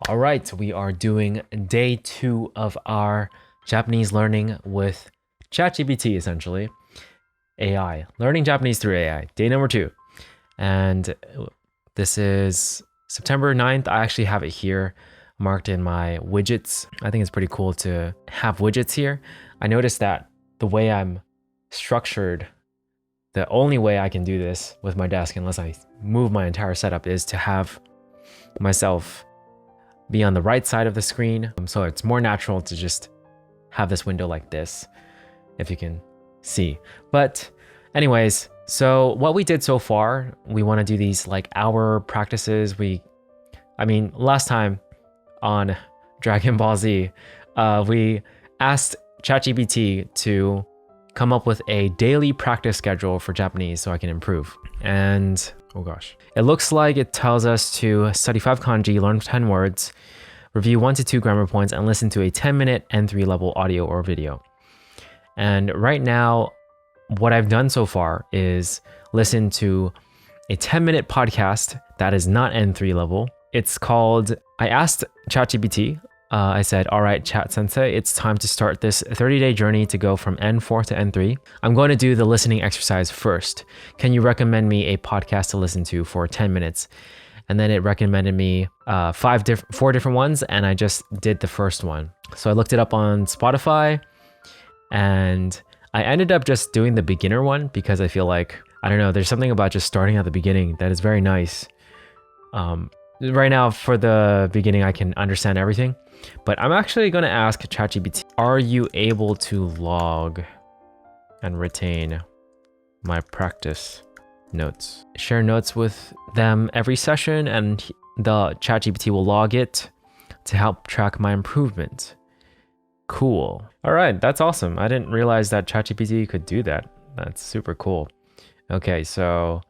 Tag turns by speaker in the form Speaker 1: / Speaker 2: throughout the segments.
Speaker 1: All right, we are doing day 2 of our Japanese learning with ChatGPT, essentially. AI, learning Japanese through AI, day number 2. And this is September 9th. I actually have it here marked in my widgets. I think it's pretty cool to have widgets here. I noticed that the way I'm structured, the only way I can do this with my desk, unless I move my entire setup, is to have myself be on the right side of the screen. So it's more natural to just have this window like this, if you can see. But anyways, so what we did so far, we want to do these like hour practices. Last time on Dragon Ball Z, we asked ChatGPT to come up with a daily practice schedule for Japanese so I can improve. And oh gosh, it looks like it tells us to study 5 kanji, learn 10 words, review 1 to 2 grammar points, and listen to a 10-minute N3 level audio or video. And right now, what I've done so far is listen to a 10-minute podcast that is not N3 level. It's called, I asked ChatGPT, I said, all right, Chat Sensei, it's time to start this 30-day journey to go from N4 to N3. I'm going to do the listening exercise first. Can you recommend me a podcast to listen to for 10 minutes? And then it recommended me 4 different ones, and I just did the first one. So I looked it up on Spotify, and I ended up just doing the beginner one because I feel like, I don't know, there's something about just starting at the beginning that is very nice. Right now, for the beginning, I can understand everything. But I'm actually going to ask ChatGPT, are you able to log and retain my practice notes? Share notes with them every session, and the ChatGPT will log it to help track my improvement. Cool. All right, that's awesome. I didn't realize that ChatGPT could do that. That's super cool. Okay, so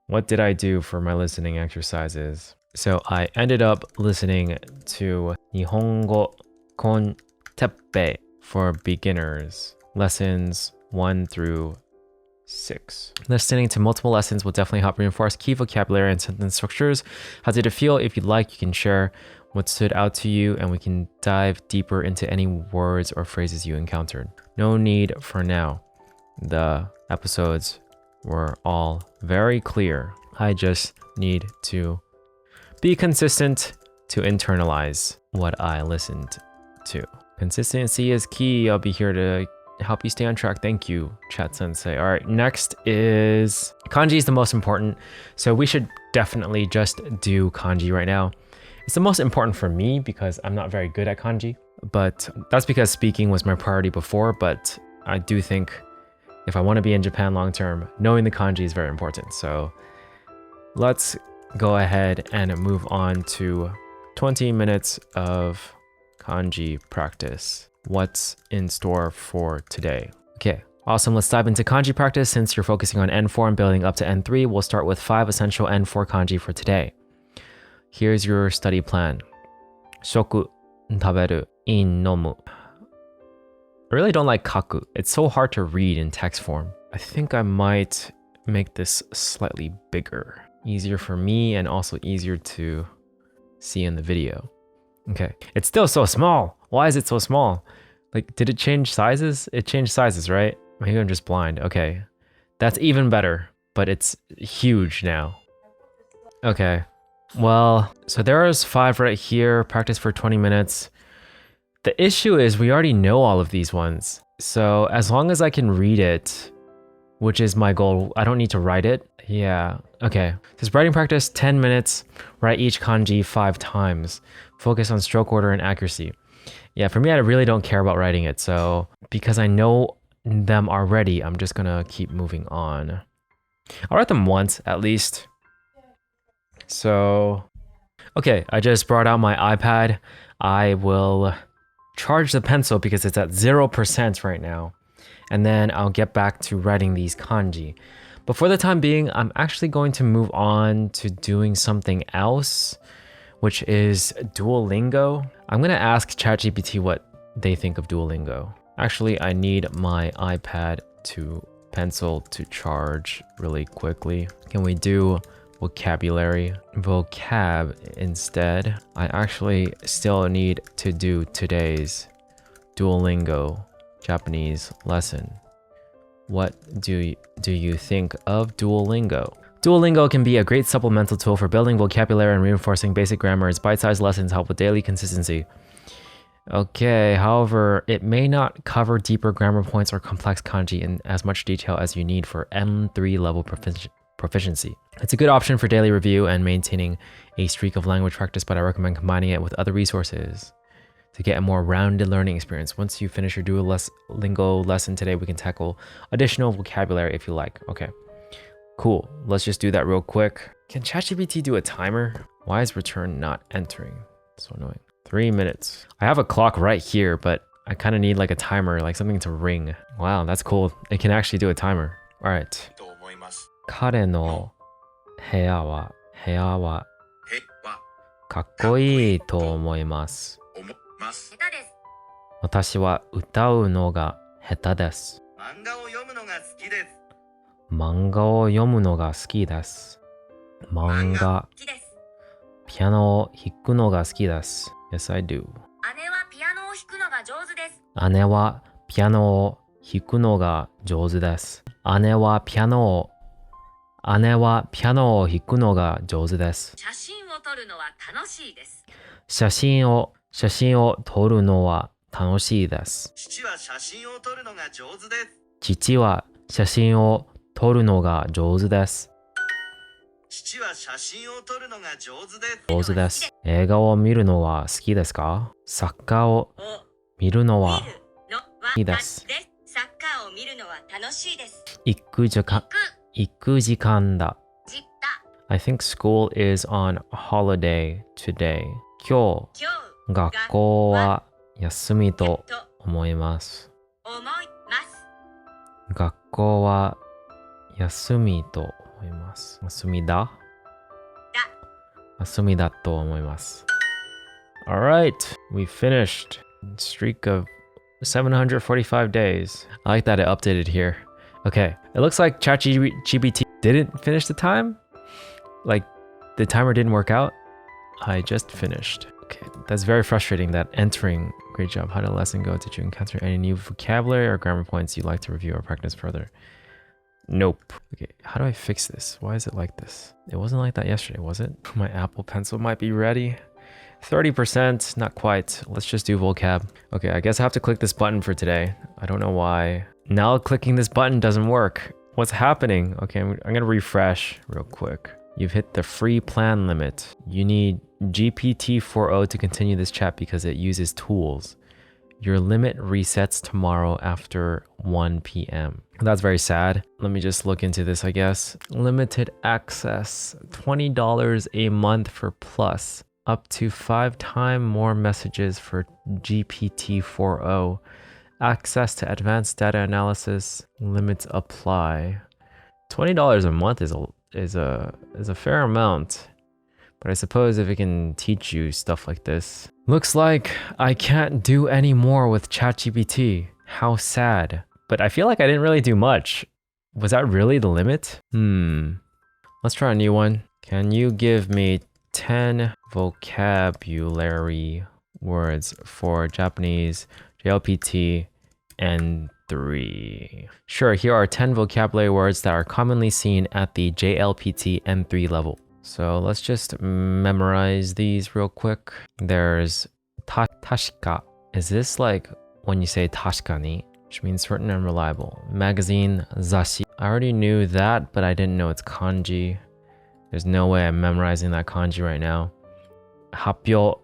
Speaker 1: what did I do for my listening exercises? So I ended up listening to Nihongo Kon Teppei for beginners, lessons 1 through 6. Listening to multiple lessons will definitely help reinforce key vocabulary and sentence structures. How did it feel? If you'd like, you can share what stood out to you, and we can dive deeper into any words or phrases you encountered. No need for now. The episodes were all very clear. I just need to be consistent to internalize what I listened to. Consistency is key. I'll be here to help you stay on track. Thank you, Chat Sensei. All right, next is kanji is the most important. So we should definitely just do kanji right now. It's the most important for me because I'm not very good at kanji, but that's because speaking was my priority before. But I do think if I want to be in Japan long term, knowing the kanji is very important. So let's go ahead and move on to 20 minutes of kanji practice. What's in store for today? Okay, awesome. Let's dive into kanji practice. Since you're focusing on N4 and building up to N3, we'll start with 5 essential N4 kanji for today. Here's your study plan. Shoku, taberu, in, nomu. I really don't like kaku. It's so hard to read in text form. I think I might make this slightly bigger. Easier for me and also easier to see in the video. Okay, it's still so small. Why is it so small? Like, did it change sizes? It changed sizes, right? Maybe I'm just blind. Okay, that's even better, but it's huge now. Okay, well, so there's 5 right here. Practice for 20 minutes. The issue is we already know all of these ones. So as long as I can read it, which is my goal, I don't need to write it. Yeah, okay. This writing practice, 10 minutes, write each kanji 5 times. Focus on stroke order and accuracy. Yeah, for me, I really don't care about writing it. So because I know them already, I'm just gonna keep moving on. I'll write them once at least. So, okay, I just brought out my iPad. I will charge the pencil because it's at 0% right now. And then I'll get back to writing these kanji. But for the time being, I'm actually going to move on to doing something else, which is Duolingo. I'm going to ask ChatGPT what they think of Duolingo. Actually, I need my iPad to pencil to charge really quickly. Can we do vocabulary, vocab instead. I actually still need to do today's Duolingo Japanese lesson. What do you think of Duolingo? Duolingo can be a great supplemental tool for building vocabulary and reinforcing basic grammar. Its bite-sized lessons help with daily consistency. Okay, however, it may not cover deeper grammar points or complex kanji in as much detail as you need for M3 level proficiency. It's a good option for daily review and maintaining a streak of language practice, but I recommend combining it with other resources to get a more rounded learning experience. Once you finish your Duolingo lesson today, we can tackle additional vocabulary if you like. Okay, cool. Let's just do that real quick. Can ChatGPT do a timer? Why is return not entering? So annoying. 3 minutes. I have a clock right here, but I kind of need like a timer, like something to ring. Wow, that's cool. It can actually do a timer. All right. 彼の部屋はかっこいいと思います。私は歌うのが下手です。漫画を読むのが好きです。漫画を読むのが好きです。漫画。ピアノを弾くのが好きです。Yes, I do. 姉はピアノを弾くのが上手です。姉はピアノを弾くのが上手です。姉はピアノを弾くのが上手です。写真を撮るのは楽しいです。写真を撮るのは楽しいです。父は写真を撮るのが上手です。父は写真を撮るのが上手です。父は写真を撮るのが上手です。上手です。映画を見るのは好きですか？サッカーを見るのは好きです。サッカーを見るのは楽しいです。行く時間だ。I think school is on holiday today. 今日学校は休みと思います。学校は休みと思います。休みだと思います。Alright, we finished. Streak of 745 days. I like that it updated here. Okay, it looks like ChatGPT didn't finish the time. Like, the timer didn't work out. I just finished. Okay, that's very frustrating that entering. Great job. How did the lesson go? Did you encounter any new vocabulary or grammar points you'd like to review or practice further? Nope. Okay, how do I fix this? Why is it like this? It wasn't like that yesterday, was it? My Apple Pencil might be ready. 30%, not quite. Let's just do vocab. Okay, I guess I have to click this button for today. I don't know why. Now clicking this button doesn't work. What's happening? Okay, I'm gonna refresh real quick. You've hit the free plan limit. You need GPT-4o to continue this chat because it uses tools. Your limit resets tomorrow after 1 p.m. That's very sad. Let me just look into this, I guess. Limited access, $20 a month for Plus. Up to 5 times more messages for GPT-4o. Access to advanced data analysis. Limits apply. $20 a month is a fair amount. But I suppose if it can teach you stuff like this. Looks like I can't do any more with ChatGPT. How sad. But I feel like I didn't really do much. Was that really the limit? Let's try a new one. Can you give me 10 vocabulary words for Japanese JLPT N3? Sure, here are 10 vocabulary words that are commonly seen at the JLPT N3 level. So let's just memorize these real quick. There's tashika. Is this like when you say tashikani, which means certain and reliable? Magazine, zashi. I already knew that, but I didn't know it's kanji. There's no way I'm memorizing that kanji right now. Happyo,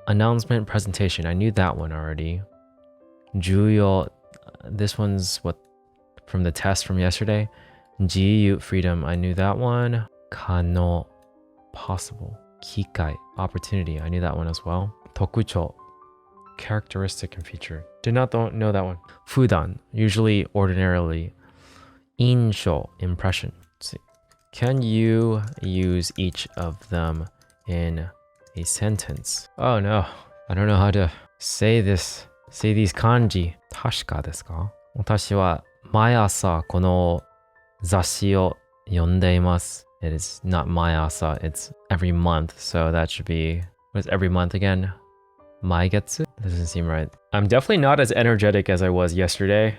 Speaker 1: announcement, presentation. I knew that one already. Juyo, this one's what from the test from yesterday. Jiyu, freedom. I knew that one. Kano, possible. Kikai, opportunity. I knew that one as well. Tokucho, characteristic and feature. Did not know that one. Fudan, usually, ordinarily. Insho, impression. Let's see. Can you use each of them in a sentence? Oh no, I don't know how to say this. Say these kanji. Tashika desu ka? Watashi wa mai asa kono zashi o yondeimasu. It is not mayasa, it's every month. So that should be, what is every month again? Maigetsu? Doesn't seem right. I'm definitely not as energetic as I was yesterday.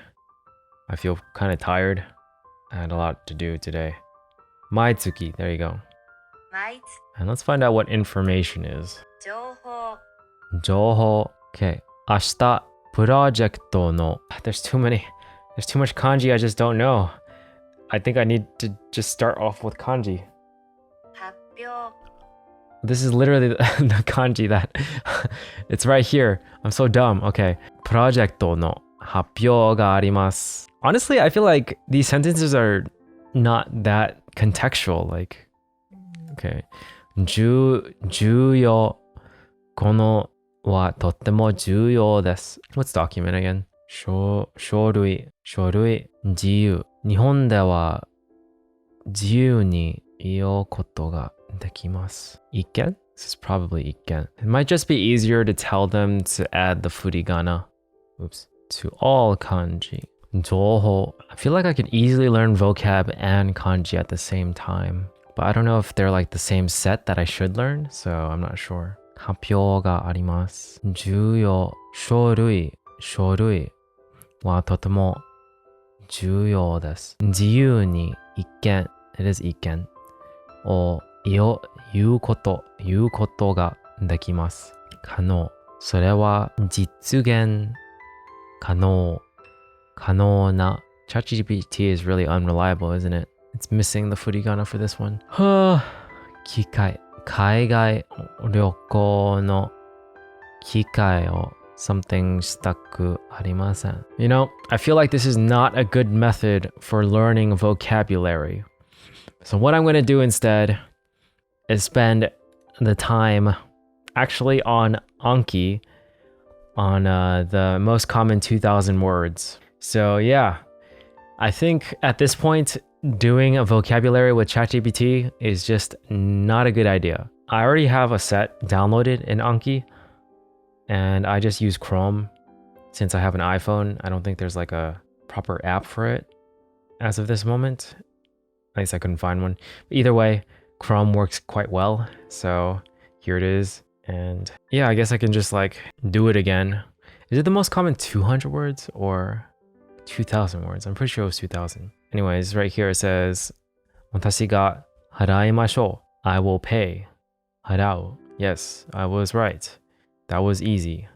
Speaker 1: I feel kind of tired. I had a lot to do today. Maitsuki, there you go. And let's find out what information is. 情報. Okay. 明日 project no. There's too much kanji I just don't know. I think I need to just start off with kanji.
Speaker 2: 発表
Speaker 1: This is literally the kanji that it's right here. I'm so dumb. Okay. Project no 発表があります. Honestly, I feel like these sentences are not that contextual. Like, okay. 重要 このはとっても重要です. What's document again? 書類自由. 日本では自由に言うことができます. 一見? This is probably 一見. It might just be easier to tell them to add the furigana. Oops. To all kanji. 情報. I feel like I could easily learn vocab and kanji at the same time. But I don't know if they're like the same set that I should learn, so I'm not sure. 発表があります. 重要. 書類はとても重要です. 自由に一見. It is 一見. を言うことができます. 可能. それは実現可能な. ChatGPT is really unreliable, isn't it? It's missing the furigana for this one. 機会. 海外旅行の機会を something したくありません. You know, I feel like this is not a good method for learning vocabulary. So what I'm going to do instead is spend the time actually on Anki, on the most common 2,000 words. So yeah, I think at this point, doing a vocabulary with ChatGPT is just not a good idea. I already have a set downloaded in Anki, and I just use Chrome. Since I have an iPhone, I don't think there's like a proper app for it as of this moment. At least I couldn't find one. But either way, Chrome works quite well. So here it is. And yeah, I guess I can just like do it again. Is it the most common 200 words or 2,000 words? I'm pretty sure it was 2,000. Anyways, right here it says, 私が払いましょう. I will pay. 払う. Yes, I was right. That was easy.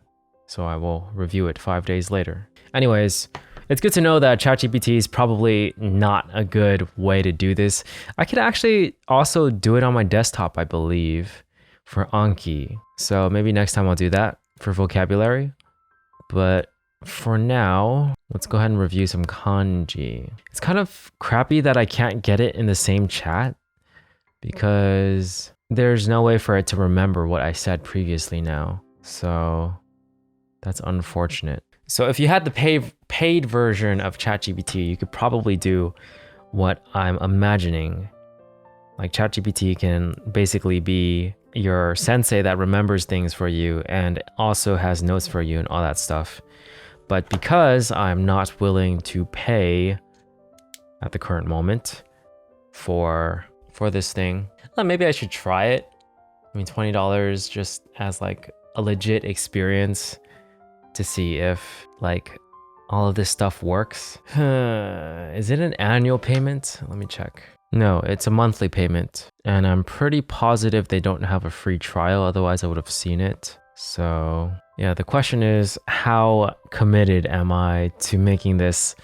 Speaker 1: So I will review it 5 days later. Anyways, it's good to know that ChatGPT is probably not a good way to do this. I could actually also do it on my desktop, I believe, for Anki. So maybe next time I'll do that for vocabulary. But for now, let's go ahead and review some kanji. It's kind of crappy that I can't get it in the same chat because there's no way for it to remember what I said previously now. So that's unfortunate. So if you had the paid version of ChatGPT, you could probably do what I'm imagining. Like ChatGPT can basically be your sensei that remembers things for you and also has notes for you and all that stuff. But because I'm not willing to pay at the current moment for this thing, maybe I should try it. I mean, $20 just as like a legit experience to see if like all of this stuff works. Is it an annual payment? Let me check. No, it's a monthly payment. And I'm pretty positive they don't have a free trial, otherwise I would have seen it. So yeah, the question is, how committed am I to making this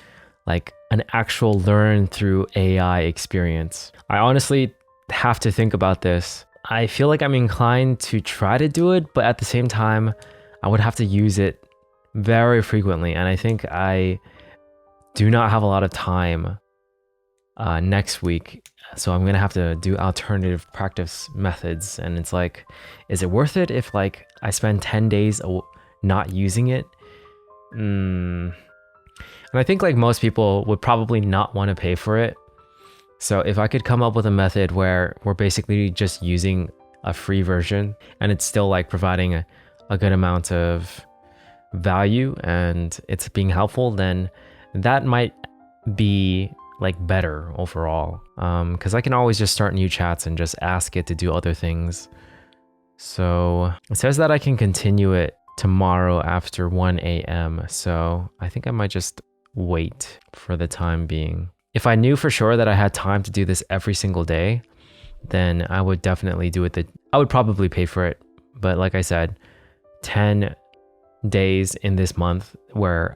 Speaker 1: like an actual learn through AI experience? I honestly have to think about this. I feel like I'm inclined to try to do it, but at the same time, I would have to use it very frequently. And I think I do not have a lot of time next week. So I'm going to have to do alternative practice methods. And it's like, is it worth it if like I spend 10 days not using it? And I think like most people would probably not want to pay for it. So if I could come up with a method where we're basically just using a free version and it's still like providing a good amount of value and it's being helpful, then that might be like better overall. Because I can always just start new chats and just ask it to do other things. So it says that I can continue it tomorrow after 1 a.m. So I think I might just wait for the time being. If I knew for sure that I had time to do this every single day, then I would definitely do it. I would probably pay for it. But like I said, 10 days in this month where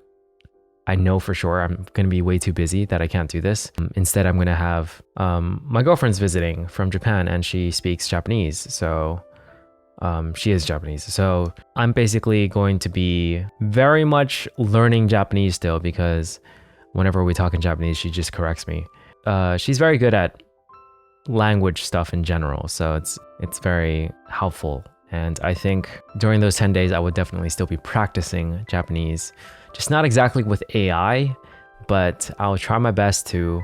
Speaker 1: I know for sure I'm going to be way too busy that I can't do this. Instead, I'm going to have my girlfriend's visiting from Japan and she speaks Japanese. So she is Japanese. So I'm basically going to be very much learning Japanese still because whenever we talk in Japanese, she just corrects me. She's very good at language stuff in general. So it's very helpful. And I think during those 10 days, I would definitely still be practicing Japanese. Just not exactly with AI, but I'll try my best to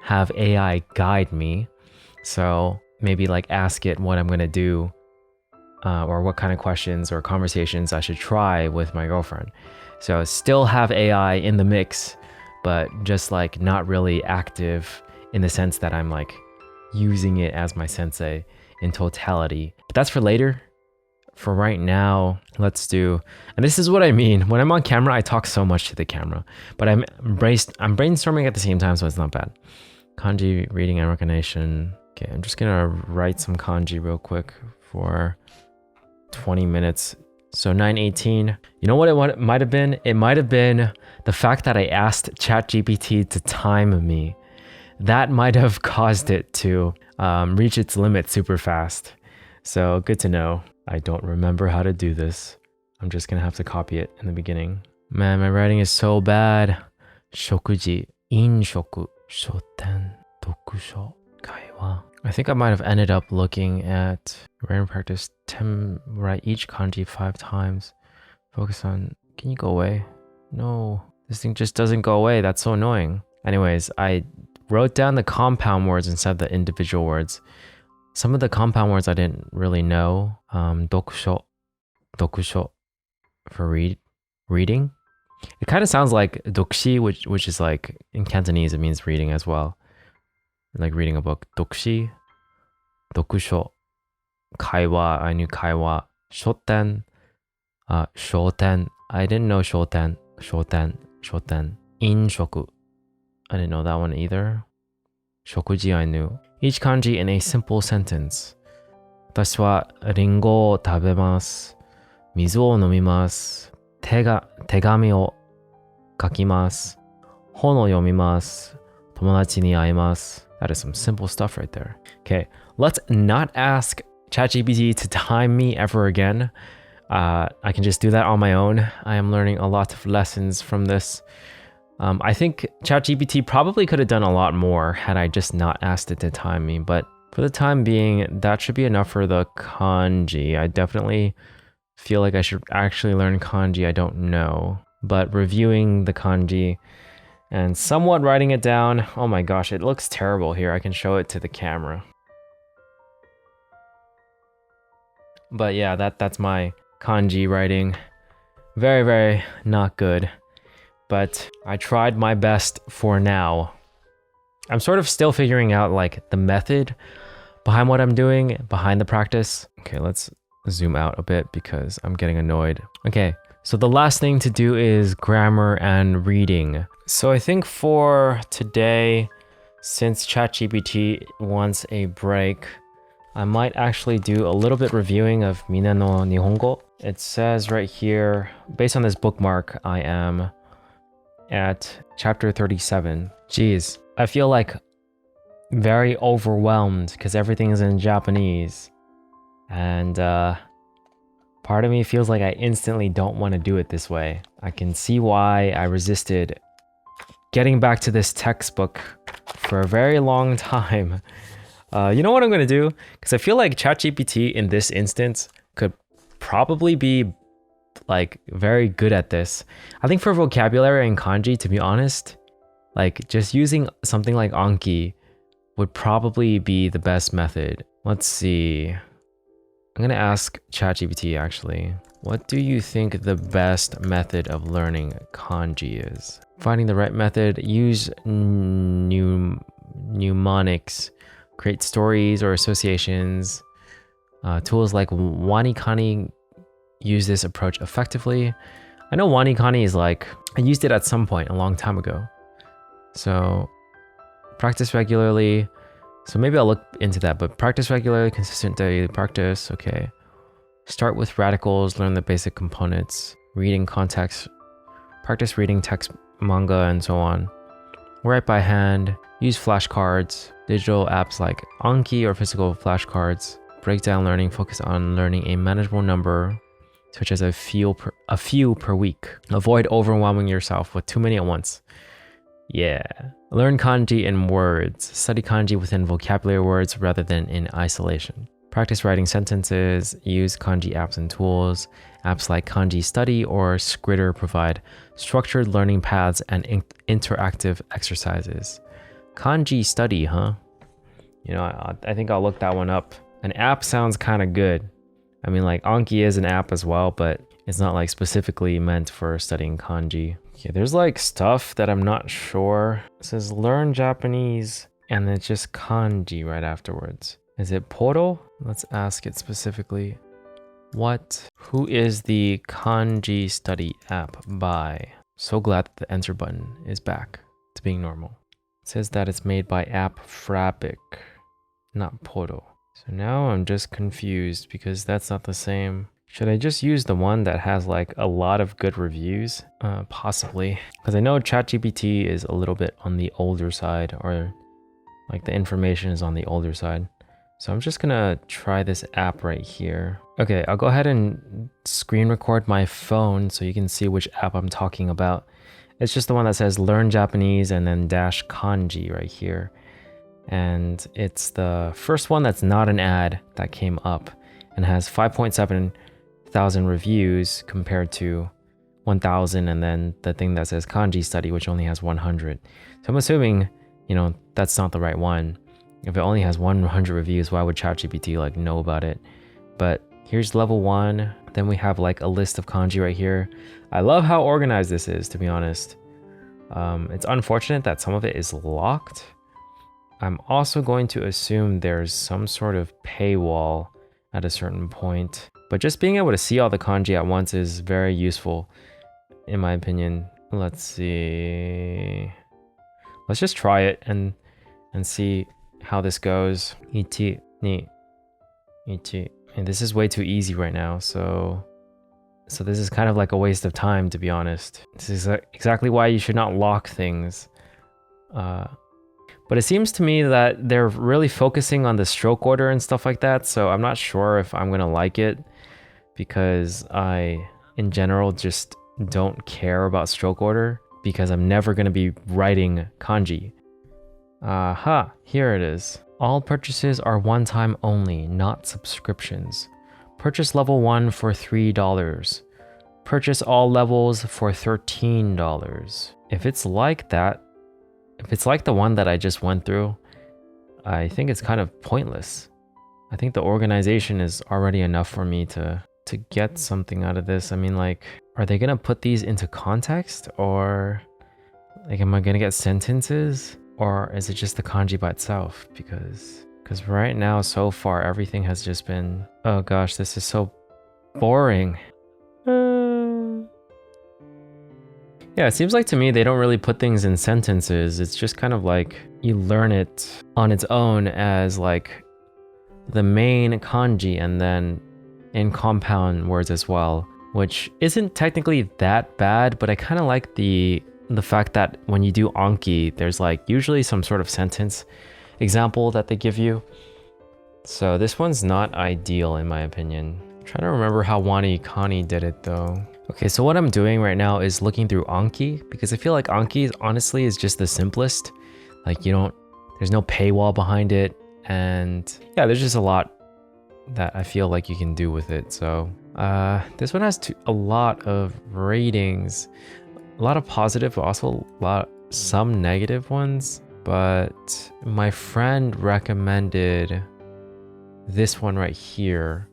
Speaker 1: have AI guide me. So maybe like ask it what I'm going to do or what kind of questions or conversations I should try with my girlfriend. So still have AI in the mix, but just like not really active in the sense that I'm like using it as my sensei in totality. But that's for later. For right now, let's do, and this is what I mean. When I'm on camera, I talk so much to the camera, but I'm brainstorming at the same time, so it's not bad. Kanji reading and recognition. Okay, I'm just gonna write some kanji real quick for 20 minutes. So 9:18. You know what it might have been? It might have been the fact that I asked ChatGPT to time me. That might have caused it to reach its limit super fast. So good to know. I don't remember how to do this. I'm just gonna have to copy it in the beginning. Man, my writing is so bad. 食事、飲食、書店、読書、会話. I think I might have ended up looking at writing practice 10, write each kanji 5 times. Focus on, can you go away? No, this thing just doesn't go away. That's so annoying. Anyways, I wrote down the compound words instead of the individual words. Some of the compound words I didn't really know. 読書for reading. It kind of sounds like 読書, which is like in Cantonese it means reading as well, like reading a book. 読書、読書、会話. I knew 会話。書店、商店. I didn't know 商店。飲食. I didn't know that one either. 食事 I knew. Each kanji in a simple sentence. 私はリンゴを食べます。水を飲みます。手紙を書きます。本を読みます。友達に会います。That is some simple stuff right there. Okay, let's not ask ChatGPT to time me ever again. I can just do that on my own. I am learning a lot of lessons from this. I think ChatGPT probably could have done a lot more had I just not asked it to time me, but for the time being, that should be enough for the kanji. I definitely feel like I should actually learn kanji. I don't know, but reviewing the kanji and somewhat writing it down. Oh my gosh, it looks terrible here. I can show it to the camera. But yeah, that's my kanji writing. Very, very not good. But I tried my best for now. I'm sort of still figuring out like the method behind what I'm doing, behind the practice. Okay, let's zoom out a bit because I'm getting annoyed. Okay, so the last thing to do is grammar and reading. So I think for today, since ChatGPT wants a break, I might actually do a little bit reviewing of Mina no Nihongo. It says right here, based on this bookmark, I am at chapter 37. Jeez, I feel like very overwhelmed because everything is in Japanese. And part of me feels like I instantly don't want to do it this way. I can see why I resisted getting back to this textbook for a very long time. You know what I'm going to do? Because I feel like ChatGPT in this instance could probably be like very good at this. I think for vocabulary and kanji, to be honest, like just using something like Anki would probably be the best method. Let's see. I'm gonna ask ChatGPT actually. What do you think the best method of learning kanji is? Finding the right method, use mnemonics, create stories or associations. Tools like WaniKani use this approach effectively. I know WaniKani is like, I used it at some point a long time ago. So practice regularly. So maybe I'll look into that, but practice regularly, consistent daily practice. Okay. Start with radicals, learn the basic components, reading context, practice reading text, manga, and so on. Write by hand, use flashcards, digital apps like Anki or physical flashcards. Breakdown learning, focus on learning a manageable number, such as a few per week. Avoid overwhelming yourself with too many at once. Yeah. Learn kanji in words. Study kanji within vocabulary words rather than in isolation. Practice writing sentences. Use kanji apps and tools. Apps like Kanji Study or Skritter provide structured learning paths and interactive exercises. Kanji Study, huh? You know, I think I'll look that one up. An app sounds kind of good. I mean, like Anki is an app as well, but it's not like specifically meant for studying kanji. Okay, there's like stuff that I'm not sure. It says learn Japanese and then just kanji right afterwards. Is it Poro? Let's ask it specifically. Who is the kanji study app by? So glad that the enter button is back to being normal. It says that it's made by App Frabic, not Poro. So now I'm just confused because that's not the same. Should I just use the one that has like a lot of good reviews? Possibly. Because I know ChatGPT is a little bit on the older side, or like the information is on the older side. So I'm just gonna try this app right here. Okay, I'll go ahead and screen record my phone so you can see which app I'm talking about. It's just the one that says learn Japanese and then dash kanji right here. And it's the first one that's not an ad that came up and has 5.7 thousand reviews compared to 1,000, and then the thing that says Kanji Study, which only has 100. So I'm assuming, you know, that's not the right one. If it only has 100 reviews, why would ChatGPT like know about it? But here's level 1. Then we have like a list of kanji right here. I love how organized this is, to be honest. It's unfortunate that some of it is locked. I'm also going to assume there's some sort of paywall at a certain point. But just being able to see all the kanji at once is very useful, in my opinion. Let's see. Let's just try it and see how this goes. Ichi, ni, ichi. And this is way too easy right now, so this is kind of like a waste of time, to be honest. This is exactly why you should not lock things. But it seems to me that they're really focusing on the stroke order and stuff like that, so I'm not sure if I'm gonna like it, because I, in general, just don't care about stroke order, because I'm never gonna be writing kanji. Aha, here it is. All purchases are one time only, not subscriptions. Purchase level 1 for $3. Purchase all levels for $13. If it's like that, if it's like the one that I just went through, I think it's kind of pointless. I think the organization is already enough for me to get something out of this. I mean, like, are they gonna put these into context, or like, am I gonna get sentences, or is it just the kanji by itself? Because right now, so far, everything has just been, oh gosh, this is so boring. Yeah, it seems like to me they don't really put things in sentences. It's just kind of like you learn it on its own as like the main kanji, and then in compound words as well, which isn't technically that bad, but I kind of like the fact that when you do Anki, there's like usually some sort of sentence example that they give you. So this one's not ideal in my opinion. I'm trying to remember how WaniKani did it though. Okay, so what I'm doing right now is looking through Anki, because I feel like Anki honestly is just the simplest. Like there's no paywall behind it, and yeah, there's just a lot that I feel like you can do with it. So this one has a lot of ratings, a lot of positive, but also some negative ones. But my friend recommended this one right here,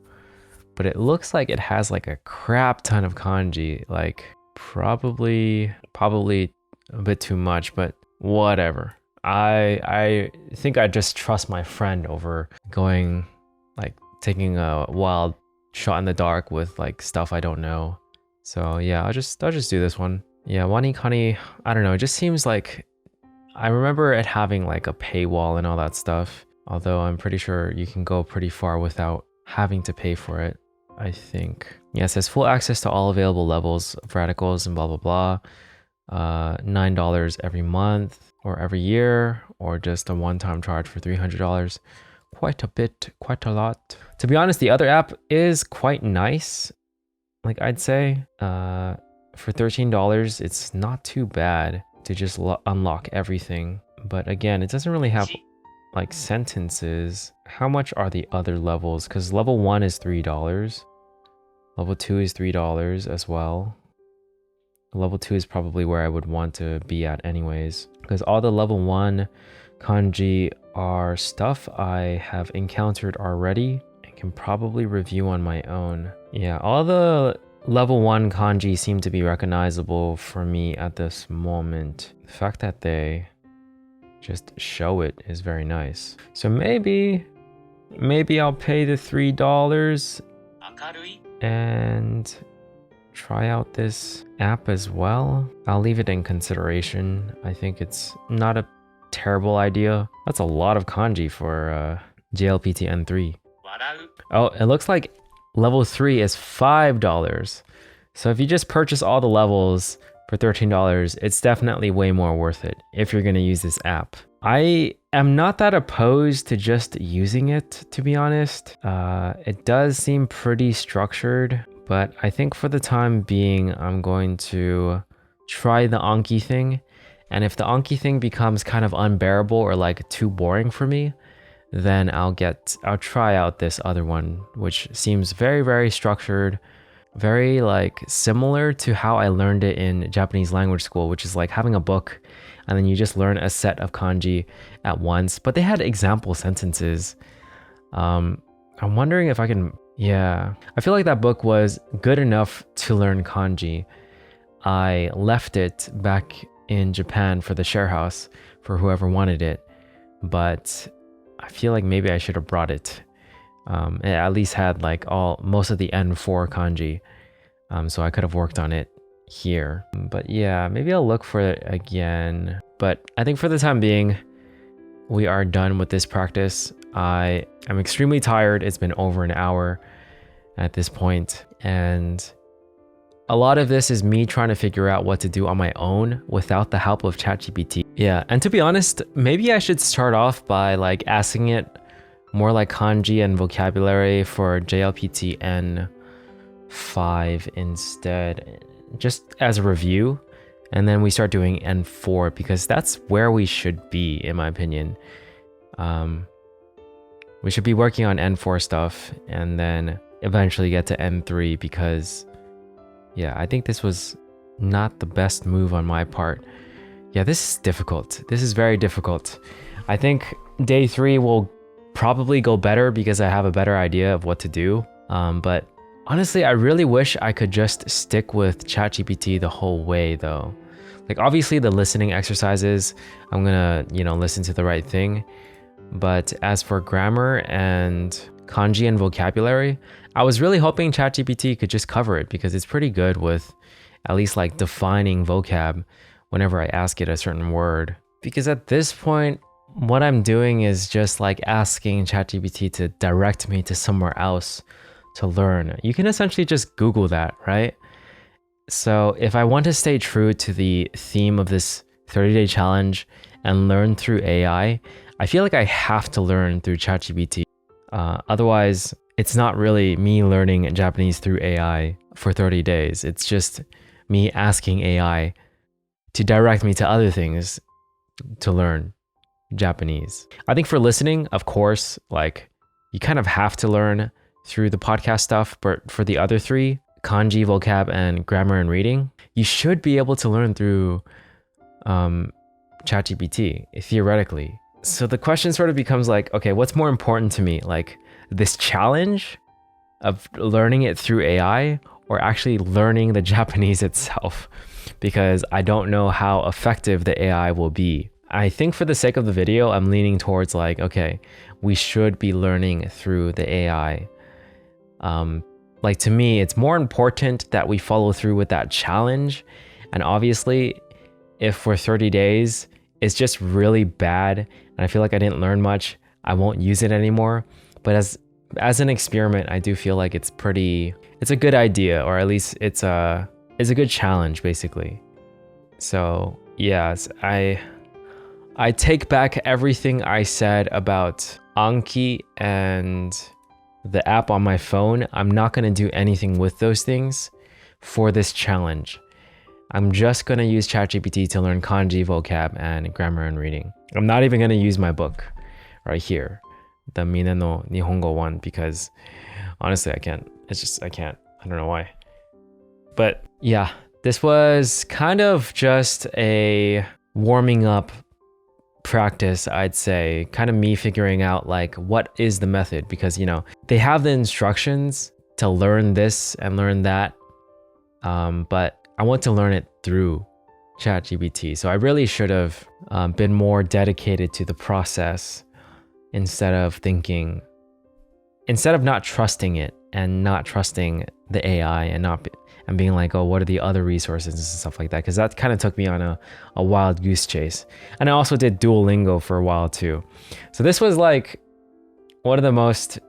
Speaker 1: but it looks like it has like a crap ton of kanji, like probably a bit too much, but whatever. I think I just trust my friend over going like taking a wild shot in the dark with like stuff I don't know. So yeah, I'll just do this one. Yeah, Wanikani, I don't know, it just seems like I remember it having like a paywall and all that stuff, although I'm pretty sure you can go pretty far without having to pay for it, I think. Yeah, it says full access to all available levels of radicals and blah blah blah. $9 every month or every year, or just a one-time charge for $300. Quite a bit, quite a lot. To be honest, the other app is quite nice. Like I'd say, for $13, it's not too bad to just unlock everything. But again, it doesn't really have like sentences. How much are the other levels? Because level 1 is $3. Level 2 is $3 as well. Level 2 is probably where I would want to be at anyways, because all the level 1 kanji are stuff I have encountered already and can probably review on my own. Yeah, all the level 1 kanji seem to be recognizable for me at this moment. The fact that they just show it is very nice. So maybe I'll pay the $3 and try out this app as well. I'll leave it in consideration. I think it's not a terrible idea. That's a lot of kanji for JLPT N3. Oh, it looks like level 3 is $5. So if you just purchase all the levels for $13, it's definitely way more worth it if you're going to use this app. I am not that opposed to just using it, to be honest. It does seem pretty structured, but I think for the time being, I'm going to try the Anki thing. And if the Anki thing becomes kind of unbearable or like too boring for me, then I'll try out this other one, which seems very, very structured, very like similar to how I learned it in Japanese language school, which is like having a book and then you just learn a set of kanji at once. But they had example sentences. I'm wondering if I can, yeah. I feel like that book was good enough to learn kanji. I left it back in Japan for the share house for whoever wanted it, but I feel like maybe I should have brought it. It at least had like most of the N4 kanji, so I could have worked on it here. But yeah, maybe I'll look for it again. But I think for the time being, we are done with this practice. I am extremely tired. It's been over an hour at this point, and a lot of this is me trying to figure out what to do on my own without the help of ChatGPT. Yeah, and to be honest, maybe I should start off by like asking it more like kanji and vocabulary for JLPT N5 instead, just as a review. And then we start doing N4 because that's where we should be, in my opinion. We should be working on N4 stuff and then eventually get to N3 because, yeah, I think this was not the best move on my part. Yeah, this is difficult. This is very difficult. I think day 3 will probably go better because I have a better idea of what to do. But honestly, I really wish I could just stick with ChatGPT the whole way though. Like obviously the listening exercises, I'm gonna, listen to the right thing. But as for grammar and kanji and vocabulary, I was really hoping ChatGPT could just cover it because it's pretty good with at least like defining vocab whenever I ask it a certain word. Because at this point, what I'm doing is just like asking ChatGPT to direct me to somewhere else to learn. You can essentially just Google that, right? So if I want to stay true to the theme of this 30-day challenge and learn through AI, I feel like I have to learn through ChatGPT. Otherwise, it's not really me learning Japanese through AI for 30 days. It's just me asking AI to direct me to other things to learn Japanese. I think for listening, of course, like you kind of have to learn through the podcast stuff, but for the other 3, kanji, vocab, and grammar and reading, you should be able to learn through ChatGPT, theoretically. So the question sort of becomes like, okay, what's more important to me? Like this challenge of learning it through AI or actually learning the Japanese itself, because I don't know how effective the AI will be. I think for the sake of the video, I'm leaning towards like, okay, we should be learning through the AI. Like to me, it's more important that we follow through with that challenge. And obviously, if for 30 days, it's just really bad and I feel like I didn't learn much, I won't use it anymore. But as an experiment, I do feel like it's a good idea, or at least it's a good challenge basically. So yes, I take back everything I said about Anki and the app on my phone. I'm not going to do anything with those things for this challenge. I'm just going to use ChatGPT to learn kanji, vocab, and grammar and reading. I'm not even going to use my book right here, the Mine no Nihongo one, because honestly, I can't. I can't. I don't know why. But yeah, this was kind of just a warming up practice, I'd say, kind of me figuring out like what is the method, because they have the instructions to learn this and learn that, but I want to learn it through ChatGPT. So I really should have been more dedicated to the process instead of not trusting it and not trusting the AI and being like, oh, what are the other resources and stuff like that? Because that kind of took me on a wild goose chase. And I also did Duolingo for a while too. So this was like one of the most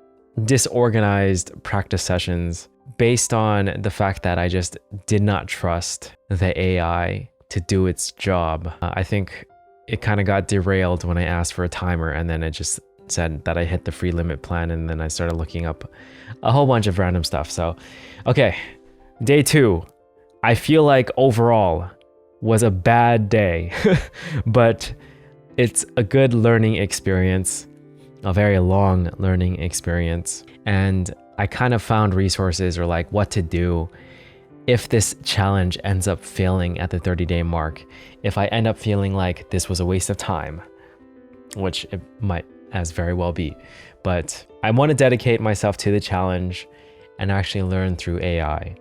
Speaker 1: disorganized practice sessions based on the fact that I just did not trust the AI to do its job. I think it kind of got derailed when I asked for a timer, and then it just said that I hit the free limit plan, and then I started looking up a whole bunch of random stuff. So, okay, day 2. I feel like overall was a bad day, but it's a good learning experience, a very long learning experience. And I kind of found resources or like what to do if this challenge ends up failing at the 30-day mark. If I end up feeling like this was a waste of time, which it might as very well be. But I want to dedicate myself to the challenge and actually learn through AI.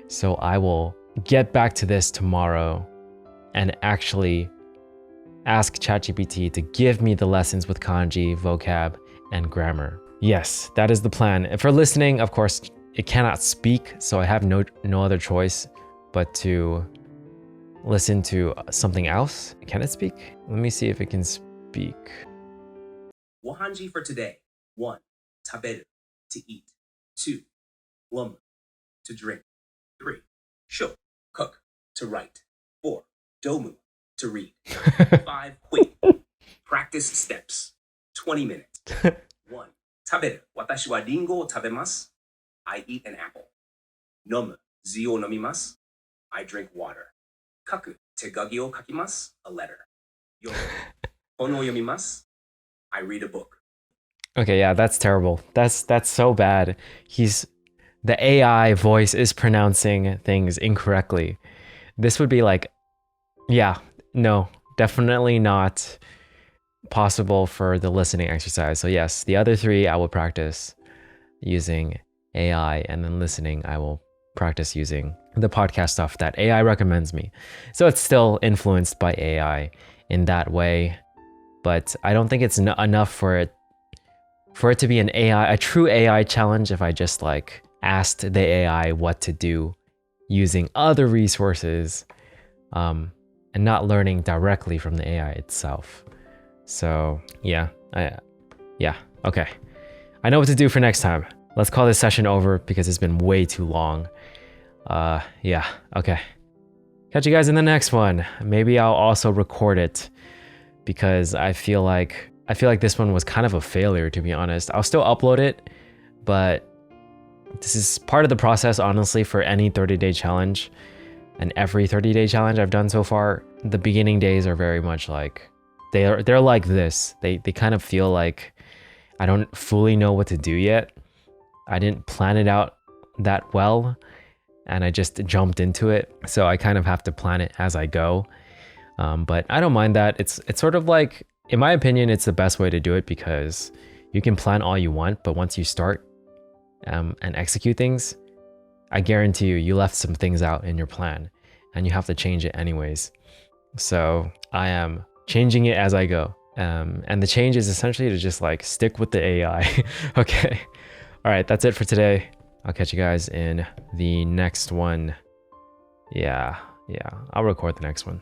Speaker 1: So I will get back to this tomorrow and actually ask ChatGPT to give me the lessons with kanji, vocab, and grammar. Yes, that is the plan. If you're listening, of course, it cannot speak, so I have no other choice but to listen to something else. Can it speak? Let me see if it can speak.
Speaker 3: Wahanji for today. 1. Taberu, to eat. 2. Lomu, to drink. 3. Sho, cook, to write. 4. Domu, to read. 5. Hui, practice steps. 20 minutes. 1. Taberu, watashi wa ringo o tabemasu. I eat an apple. Nomu, zi o nomimasu. I drink water. Kaku, tegagi o kakimasu. A letter. Yoru, hono o yomimasu. I read a book.
Speaker 1: Okay, yeah, that's terrible. That's so bad. The AI voice is pronouncing things incorrectly. This would be like, yeah, no, definitely not possible for the listening exercise. So yes, the other 3 I will practice using AI, and then listening I will practice using the podcast stuff that AI recommends me. So it's still influenced by AI in that way, but I don't think it's enough for it to be a true AI challenge if I just like asked the AI what to do using other resources, and not learning directly from the AI itself. So yeah, okay. I know what to do for next time. Let's call this session over because it's been way too long. Yeah, okay. Catch you guys in the next one. Maybe I'll also record it because I feel like this one was kind of a failure, to be honest. I'll still upload it, but this is part of the process, honestly, for any 30-day challenge. And every 30-day challenge I've done so far, the beginning days are very much like, they're like this. They kind of feel like I don't fully know what to do yet. I didn't plan it out that well, and I just jumped into it. So I kind of have to plan it as I go. But I don't mind that. It's sort of like, in my opinion, it's the best way to do it because you can plan all you want, but once you start, and execute things, I guarantee you left some things out in your plan and you have to change it anyways. So I am changing it as I go. And the change is essentially to just like stick with the AI. Okay. All right. That's it for today. I'll catch you guys in the next one. Yeah. I'll record the next one.